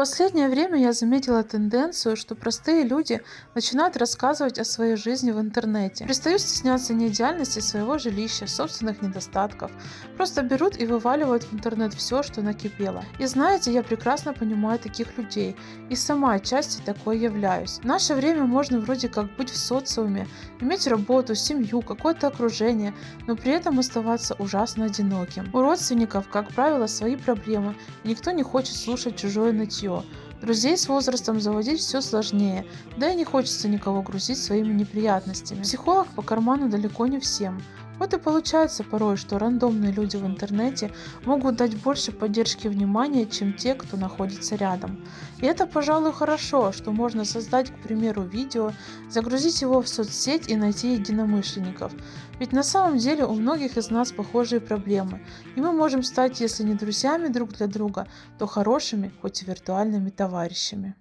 последнее время я заметила тенденцию, что простые люди начинают рассказывать о своей жизни в интернете. Перестают стесняться неидеальности своего жилища, собственных недостатков. Просто берут и вываливают в интернет все, что накипело. И знаете, я прекрасно понимаю таких людей. И сама отчасти такой являюсь. В наше время можно вроде как быть в социуме, иметь работу, семью, какое-то окружение, но при этом оставаться ужасно одиноким. У родственников, как правило, свои проблемы, и никто не хочет слушать чужое нытье. Друзей с возрастом заводить все сложнее, да и не хочется никого грузить своими неприятностями. Психолог по карману далеко не всем. Вот и получается порой, что рандомные люди в интернете могут дать больше поддержки и внимания, чем те, кто находится рядом. И это, пожалуй, хорошо, что можно создать, к примеру, видео, загрузить его в соцсеть и найти единомышленников. Ведь на самом деле у многих из нас похожие проблемы, и мы можем стать, если не друзьями друг для друга, то хорошими, хоть и виртуальными товарищами.